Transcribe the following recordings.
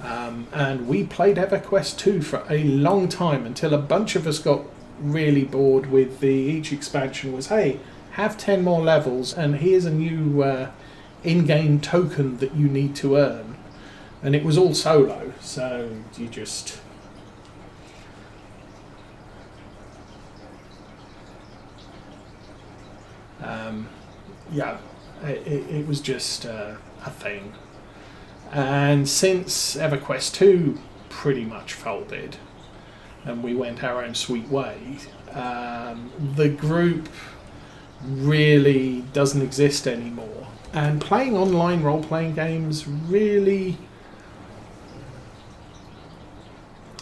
And we played EverQuest 2 for a long time until a bunch of us got really bored with each expansion was, hey, have 10 more levels and here's a new in-game token that you need to earn. And it was all solo, so you just... it was just a thing. And since EverQuest 2 pretty much folded and we went our own sweet way, the group really doesn't exist anymore. And playing online role-playing games really...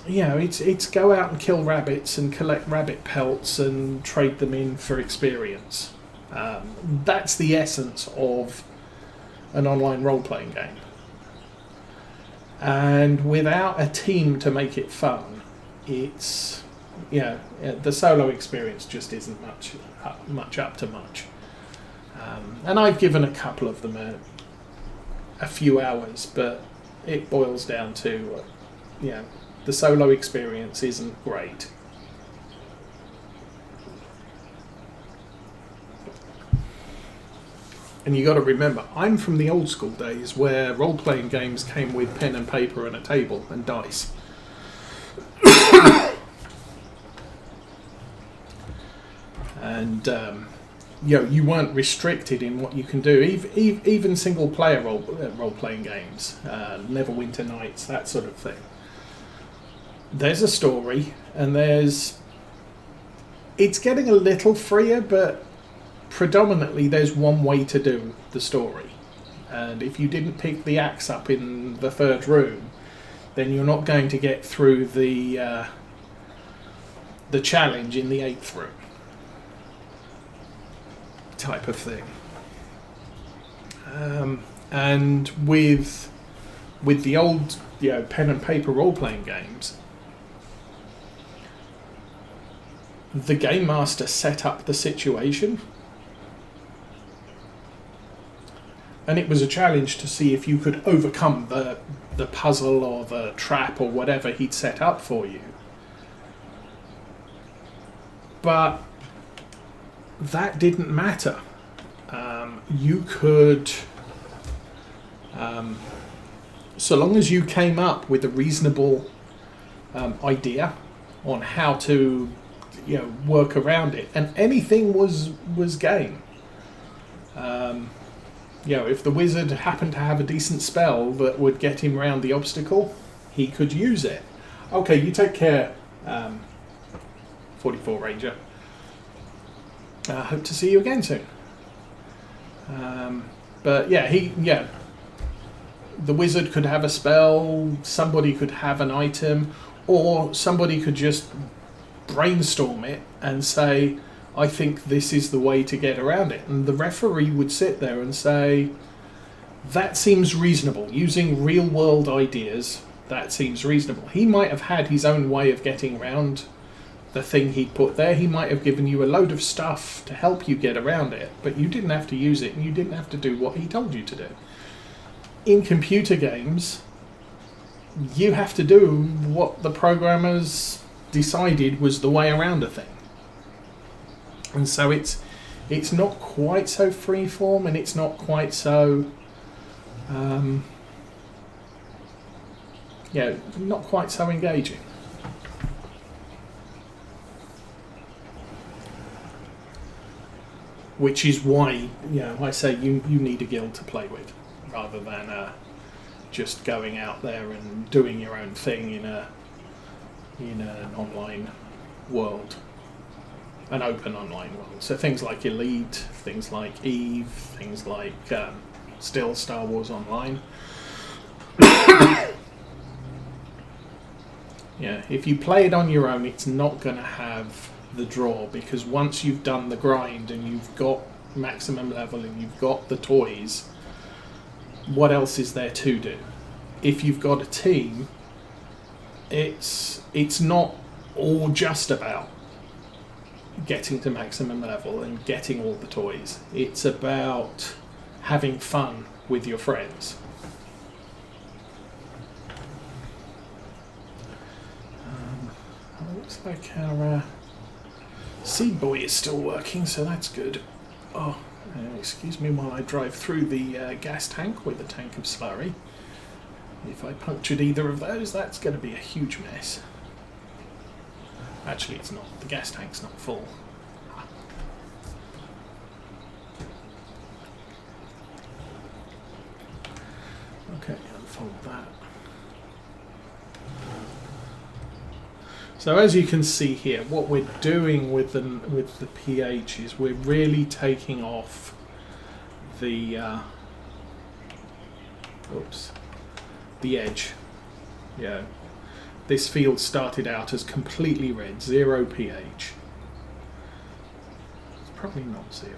it's go out and kill rabbits and collect rabbit pelts and trade them in for experience. That's the essence of an online role-playing game. And without a team to make it fun, it's... the solo experience just isn't much up to much. And I've given a couple of them a few hours, but it boils down to, the solo experience isn't great. And you got to remember, I'm from the old school days where role-playing games came with pen and paper and a table and dice. And you weren't restricted in what you can do. Even single-player role-playing games, Neverwinter Nights, that sort of thing. There's a story, and it's getting a little freer, but predominantly there's one way to do the story. And if you didn't pick the axe up in the third room, then you're not going to get through the challenge in the eighth room. Type of thing. And with the old pen and paper role-playing games, the game master set up the situation, and it was a challenge to see if you could overcome the puzzle or the trap or whatever he'd set up for you. But that didn't matter. You could, so long as you came up with a reasonable idea on how to work around it, and anything was game. If the wizard happened to have a decent spell that would get him around the obstacle, he could use it. Okay, you take care, 44 Ranger. Hope to see you again soon. But the wizard could have a spell, somebody could have an item, or somebody could just brainstorm it and say, I think this is the way to get around it. And the referee would sit there and say, that seems reasonable. Using real world ideas, that seems reasonable. He might have had his own way of getting around the thing he'd put there. He might have given you a load of stuff to help you get around it, but you didn't have to use it and you didn't have to do what he told you to do. In computer games, you have to do what the programmers decided was the way around a thing. And so it's not quite so freeform, and it's not quite so not quite so engaging. Which is why I say you need a guild to play with, rather than just going out there and doing your own thing in an online world, an open online world. So things like Elite, things like Eve, things like still Star Wars Online. If you play it on your own, it's not going to have the draw, because once you've done the grind and you've got maximum level and you've got the toys, what else is there to do? If you've got a team, it's not all just about getting to maximum level and getting all the toys. It's about having fun with your friends. Looks like our seed buoy is still working, so that's good. Oh, excuse me while I drive through the gas tank with a tank of slurry. If I punctured either of those, that's going to be a huge mess. Actually, it's not. The gas tank's not full. Okay, unfold that. So as you can see here, what we're doing with the pH is we're really taking off the the edge. Yeah, this field started out as completely red, 0 pH. It's probably not 0.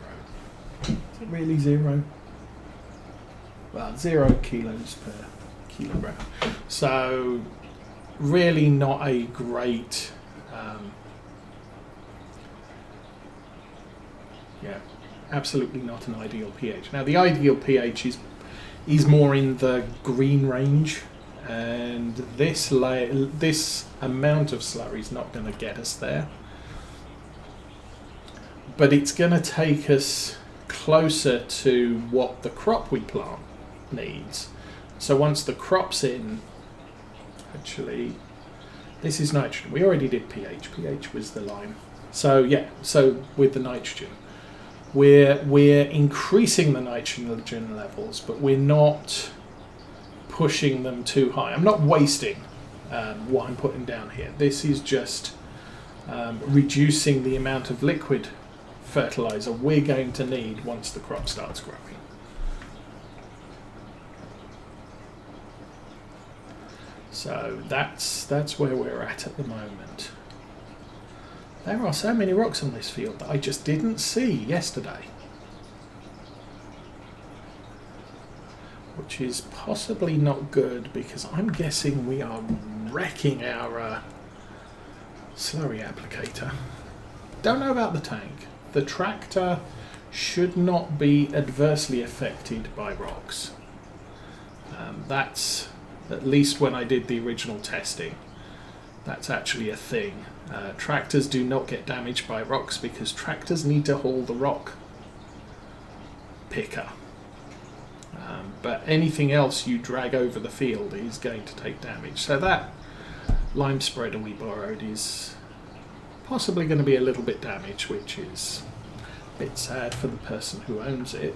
Is it really 0? Well, 0 kilos per kilogram. So really not a great, yeah, absolutely not an ideal pH. Now the ideal pH is more in the green range, and this amount of slurry is not going to get us there, but it's going to take us closer to what the crop we plant needs. So once the crop's in, actually, this is nitrogen. We already did pH. pH was the line. So yeah, so with the nitrogen, we're increasing the nitrogen levels, but we're not pushing them too high. I'm not wasting what I'm putting down here. This is just reducing the amount of liquid fertilizer we're going to need once the crop starts growing. So that's where we're at the moment. There are so many rocks on this field that I just didn't see yesterday, which is possibly not good because I'm guessing we are wrecking our slurry applicator. Don't know about the tank. The tractor should not be adversely affected by rocks. That's, at least when I did the original testing, that's actually a thing. Tractors do not get damaged by rocks because tractors need to haul the rock picker. But anything else you drag over the field is going to take damage. So that lime spreader we borrowed is possibly going to be a little bit damaged, which is a bit sad for the person who owns it,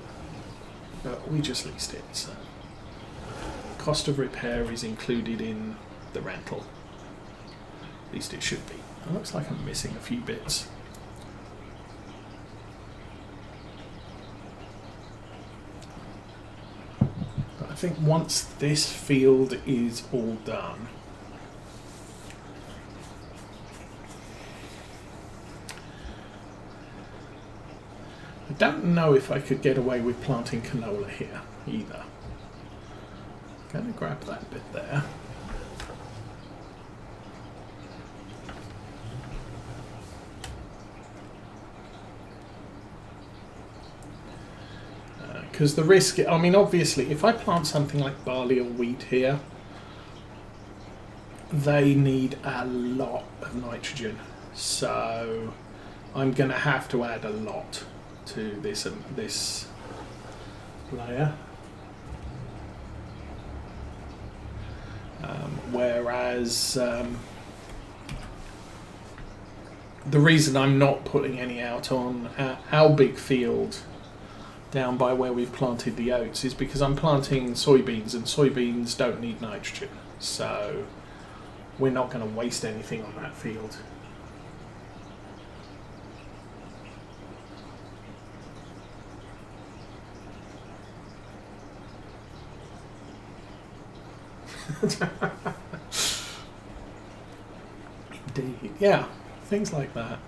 but we just leased it, so cost of repair is included in the rental. At least it should be. It looks like I'm missing a few bits. But I think once this field is all done, I don't know if I could get away with planting canola here either. I'm going to grab that bit there. Because the risk, I mean, obviously, if I plant something like barley or wheat here, they need a lot of nitrogen. So I'm going to have to add a lot to this layer. Whereas the reason I'm not putting any out on our big field down by where we've planted the oats is because I'm planting soybeans, and soybeans don't need nitrogen, so we're not going to waste anything on that field. Indeed, yeah, things like that.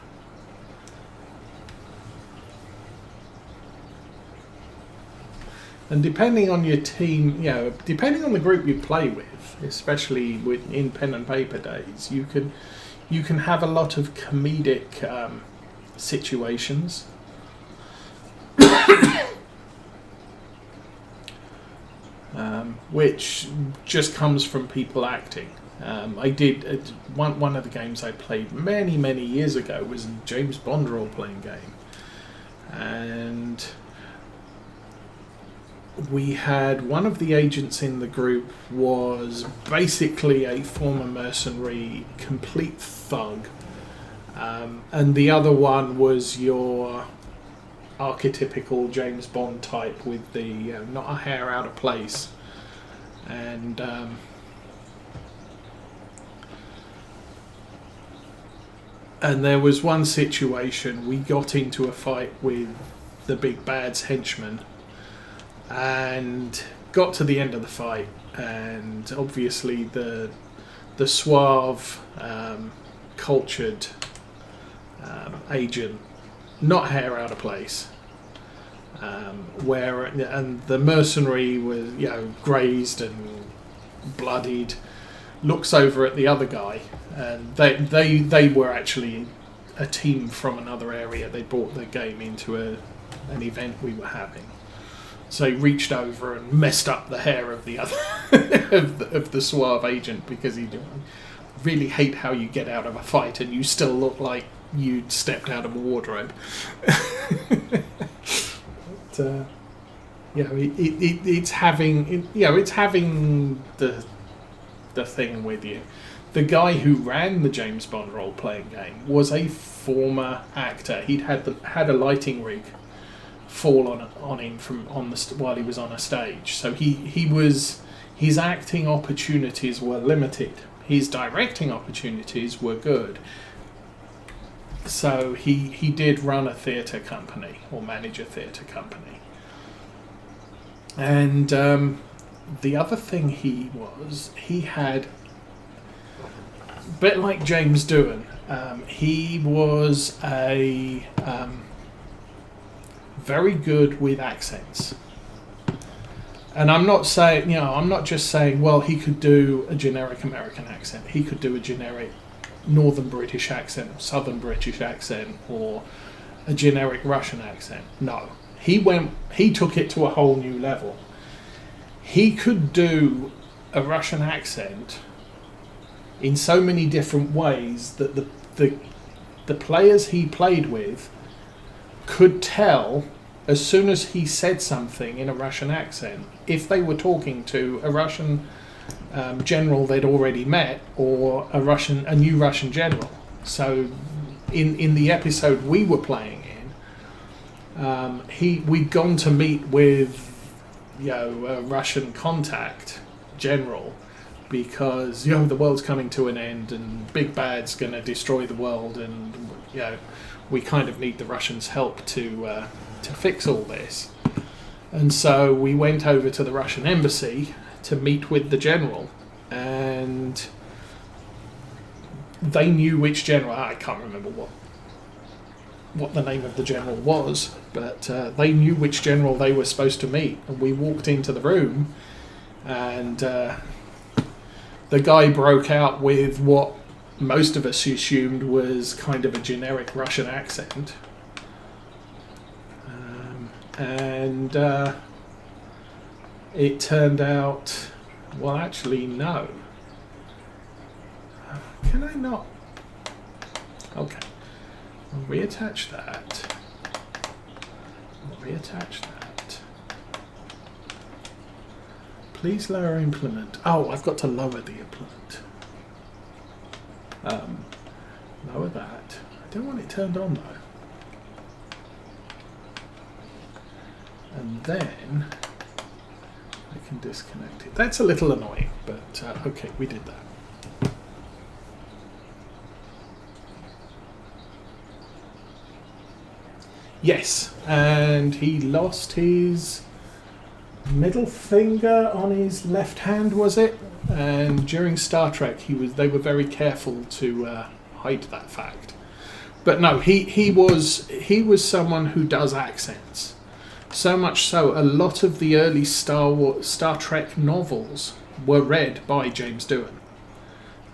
And depending on your team, you know, depending on the group you play with, especially in pen and paper days, you can have a lot of comedic situations. Which just comes from people acting. I did one of the games I played many years ago was a James Bond role-playing game, and we had one of the agents in the group was basically a former mercenary, complete thug, and the other one was your archetypical James Bond type with the not a hair out of place. And there was one situation we got into a fight with the big bad's henchman and got to the end of the fight, and obviously the suave, cultured agent, not hair out of place, and the mercenary was grazed and bloodied, looks over at the other guy, and they were actually a team from another area. They brought the game into an event we were having, so he reached over and messed up the hair of the other of the suave agent, because he really hate how you get out of a fight and you still look like you'd stepped out of a wardrobe. But, it's having the thing with you. The guy who ran the James Bond role-playing game was a former actor. He'd had a lighting rig fall on him while he was on a stage. So his acting opportunities were limited. His directing opportunities were good. So he did run a theatre company, or manage a theatre company. And the other thing he had, a bit like James Doohan, he was a very good with accents. And I'm not just saying, well, he could do a generic American accent. He could do a generic Northern British accent, or Southern British accent, or a generic Russian accent. No. He took it to a whole new level. He could do a Russian accent in so many different ways that the players he played with could tell as soon as he said something in a Russian accent if they were talking to a Russian general they'd already met, or a new Russian general. So in the episode we were playing in, we'd gone to meet with a Russian contact general, because the world's coming to an end and Big Bad's going to destroy the world, and we kind of need the Russians' help to fix all this. And so we went over to the Russian embassy to meet with the general, and they knew which general. I can't remember what the name of the general was, but they knew which general they were supposed to meet. And we walked into the room, and the guy broke out with what most of us assumed was kind of a generic Russian accent. And it turned out, well, actually, no. Can I not? Okay. I'll reattach that. Please lower implement. Oh, I've got to lower the implement. Lower that. I don't want it turned on, though. And then I can disconnect it. That's a little annoying, but okay, we did that. Yes, and he lost his middle finger on his left hand, was it? And during Star Trek, they were very careful to hide that fact. But no, he was someone who does accents. So much so, a lot of the early Star Trek novels were read by James Doohan.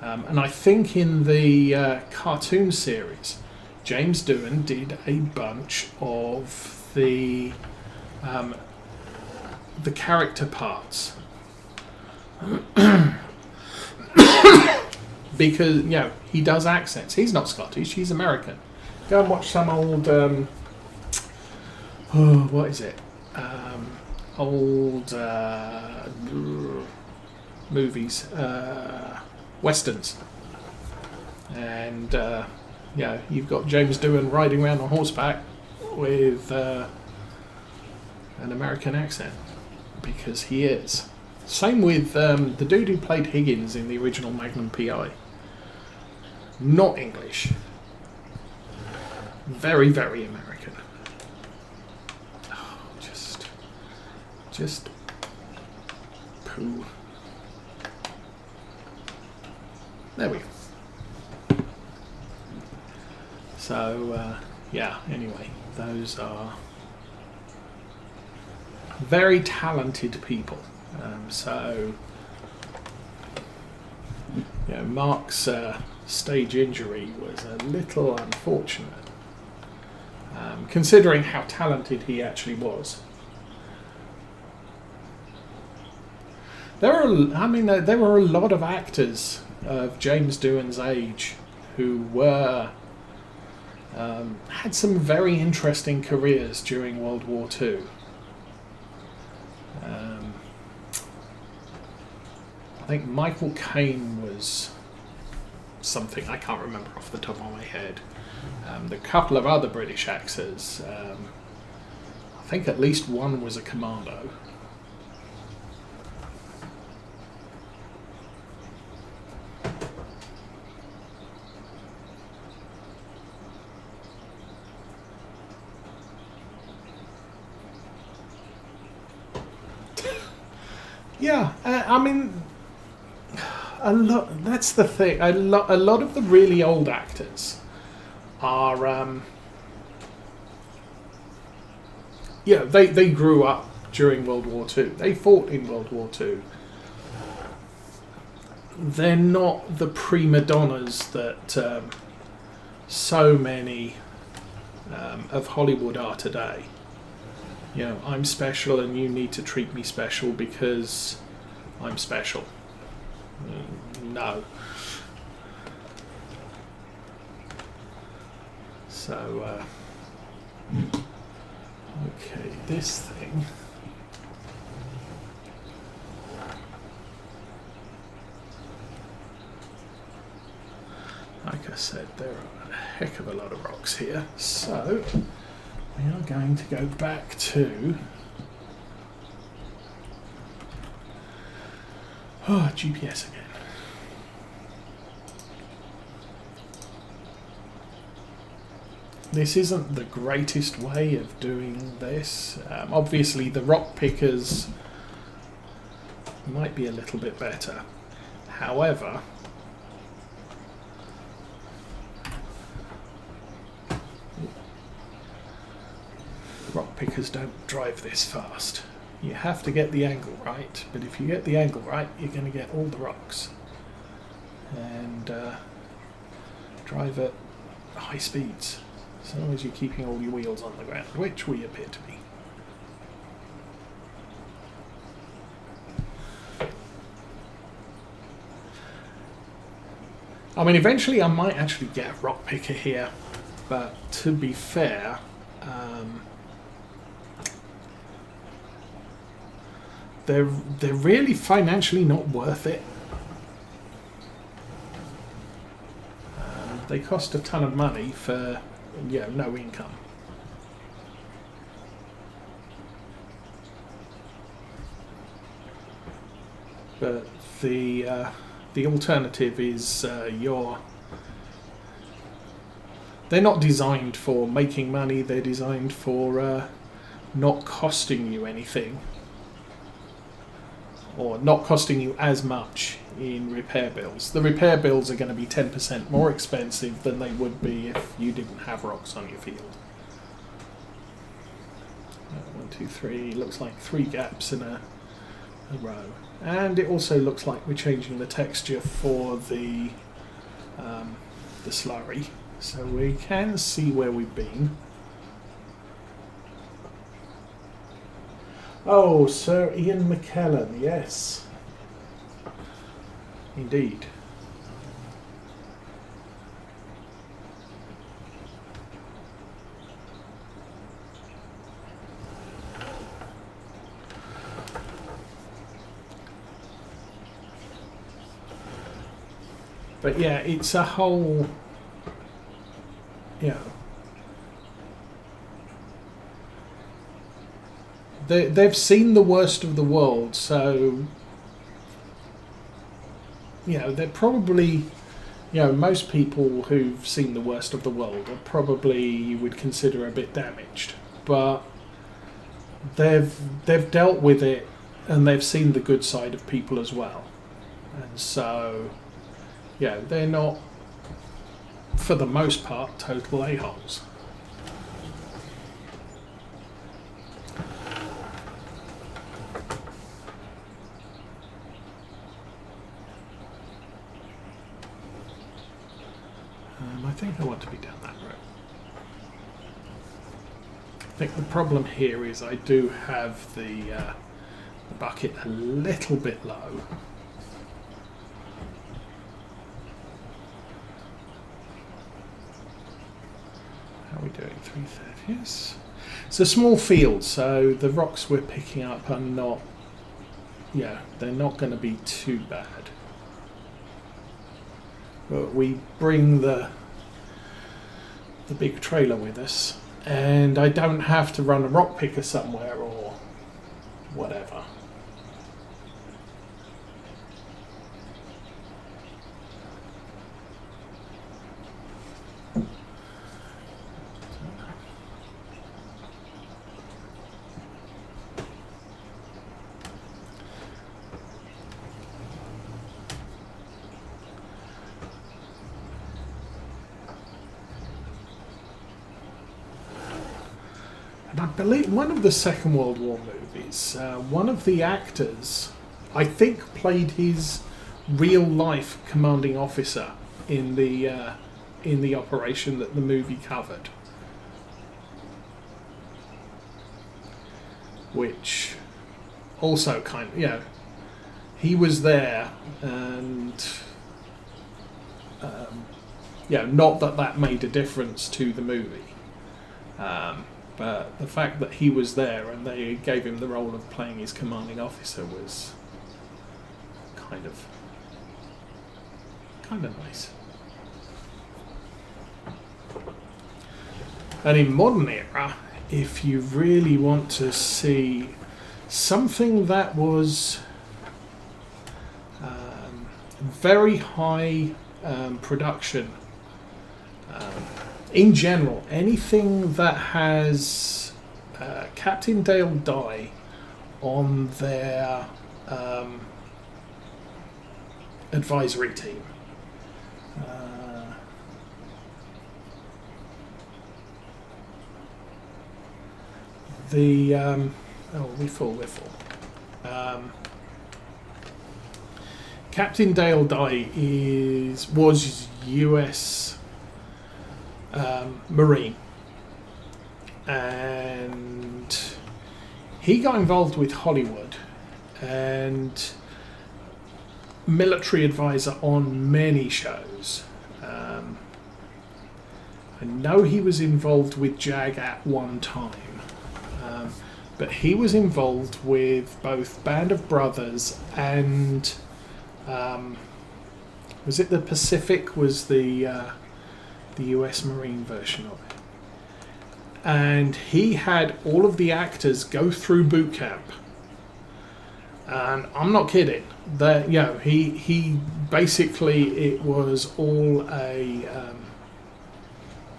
And I think in the cartoon series, James Doohan did a bunch of the character parts. because he does accents. He's not Scottish. He's American. Go and watch some old. What is it? Old movies, westerns, and you've got James Doohan riding around on horseback with an American accent, because he is. Same with the dude who played Higgins in the original Magnum PI. Not English. Very, very American. Oh, just poo. There we go. So, anyway, those are very talented people. Mark's stage injury was a little unfortunate, considering how talented he actually was. There were a lot of actors of James Doohan's age who were had some very interesting careers during World War II. I think Michael Caine was something I can't remember off the top of my head. The couple of other British actors, I think at least one was a commando. A lot. That's the thing. A lot of the really old actors are, they grew up during World War II. They fought in World War II. They're not the prima donnas that so many of Hollywood are today. I'm special and you need to treat me special because I'm special. No. So, okay, this thing. Like I said, there are a heck of a lot of rocks here. So, we are going to go back to GPS again. This isn't the greatest way of doing this. Obviously, the rock pickers might be a little bit better. However, rock pickers don't drive this fast. You have to get the angle right, but if you get the angle right, you're going to get all the rocks. And drive at high speeds, as long as you're keeping all your wheels on the ground, which we appear to be. Eventually I might actually get a rock picker here, but to be fair, they're really financially not worth it. They cost a ton of money for no income. But the alternative is they're not designed for making money. They're designed for not costing you anything, or not costing you as much in repair bills. The repair bills are going to be 10% more expensive than they would be if you didn't have rocks on your field. 1, 2, 3, looks like 3 gaps in a row. And it also looks like we're changing the texture for the slurry, so we can see where we've been. Oh, Sir Ian McKellen, yes. Indeed. But yeah, it's a whole, they've seen the worst of the world, so they're probably, most people who've seen the worst of the world are probably, you would consider, a bit damaged, but they've dealt with it, and they've seen the good side of people as well, and so they're not, for the most part, total a-holes. I think I want to be down that road. I think the problem here is I do have the bucket a little bit low. How are we doing? 330. Yes. It's a small field, so the rocks we're picking up are not, they're not going to be too bad. But we bring the big trailer with us, and I don't have to run a rock picker somewhere or whatever. And I believe one of the Second World War movies, one of the actors, I think, played his real-life commanding officer in the operation that the movie covered, which also kind of, he was there, and not that made a difference to the movie. But the fact that he was there and they gave him the role of playing his commanding officer was kind of nice. And in modern era, if you really want to see something that was very high production, in general, anything that has Captain Dale Dye on their advisory team. We're full. Captain Dale Dye was US Marine, and he got involved with Hollywood and military advisor on many shows. I know he was involved with JAG at one time, but he was involved with both Band of Brothers and was it the Pacific was the US Marine version of it, and he had all of the actors go through boot camp, and I'm not kidding, that he basically, it was all a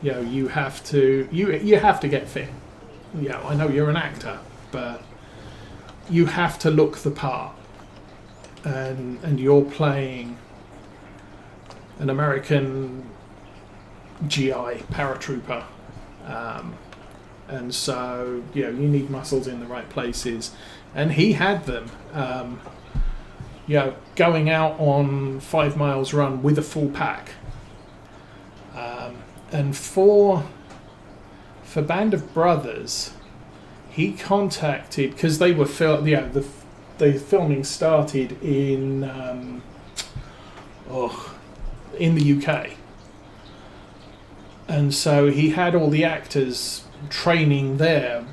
you have to get fit. I know you're an actor, but you have to look the part, and you're playing an American GI paratrooper, and so you need muscles in the right places, and he had them going out on 5 miles run with a full pack, and for Band of Brothers, he contacted, because they were the filming started in the UK. And so he had all the actors training there,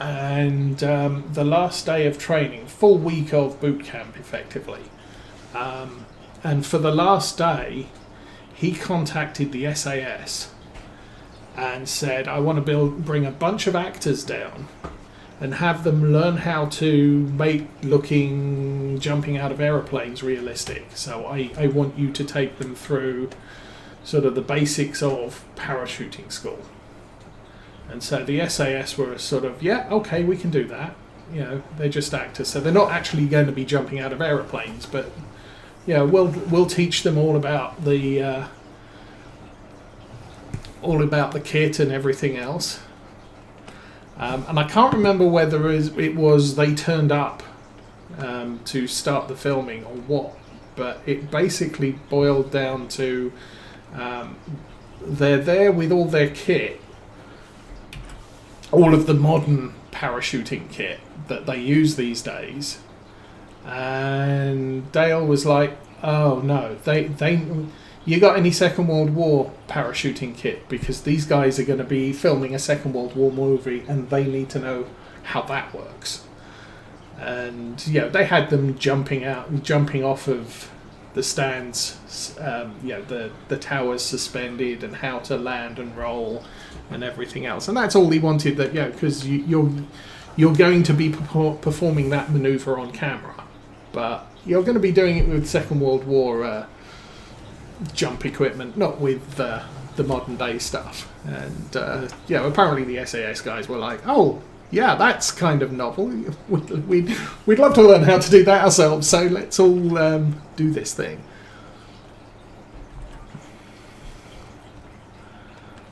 and the last day of training, full week of boot camp effectively, and for the last day he contacted the SAS and said, I want to bring a bunch of actors down and have them learn how to make jumping out of aeroplanes realistic. So I want you to take them through sort of the basics of parachuting school. And so the SAS were sort of, yeah, okay, we can do that. You know, they're just actors, so they're not actually going to be jumping out of aeroplanes, but yeah, we'll teach them all about the kit and everything else. And I can't remember whether it was they turned up to start the filming or what, but it basically boiled down to they're there with all their kit, all of the modern parachuting kit that they use these days, and Dale was like, oh no, you got any Second World War parachuting kit, because these guys are going to be filming a Second World War movie and they need to know how that works. And yeah, they had them jumping off of the stands, the towers suspended, and how to land and roll and everything else. And that's all he wanted, that because you're going to be performing that maneuver on camera, but you're going to be doing it with Second World War jump equipment, not with the modern day stuff. And apparently the SAS guys were like, oh yeah, that's kind of novel, we'd love to learn how to do that ourselves, so let's all do this thing.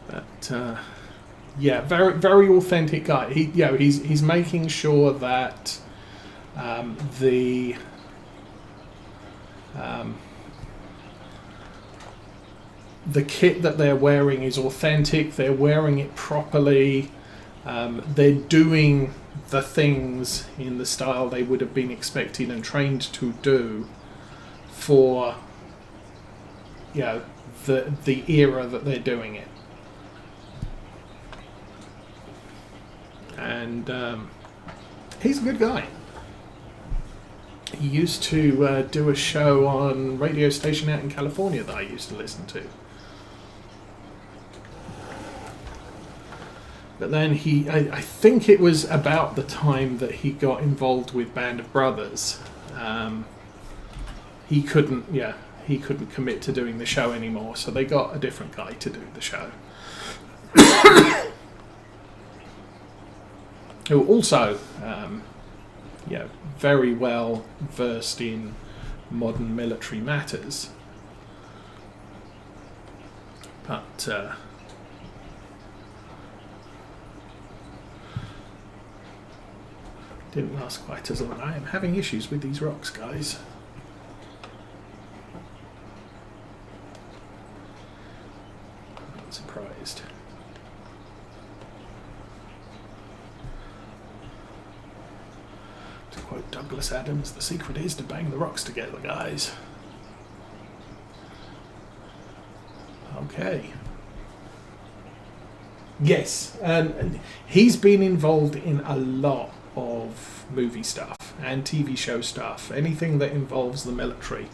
But very very authentic guy. He's making sure that the kit that they're wearing is authentic, they're wearing it properly, they're doing the things in the style they would have been expected and trained to do for the era that they're doing it. And he's a good guy. He used to do a show on a radio station out in California that I used to listen to. But then I think it was about the time that he got involved with Band of Brothers. He couldn't commit to doing the show anymore, so they got a different guy to do the show. Who also, very well versed in modern military matters. But didn't last quite as long. I am having issues with these rocks, guys. Not surprised. To quote Douglas Adams, the secret is to bang the rocks together, guys. Okay. Yes, and he's been involved in a lot of movie stuff and TV show stuff, anything that involves the military.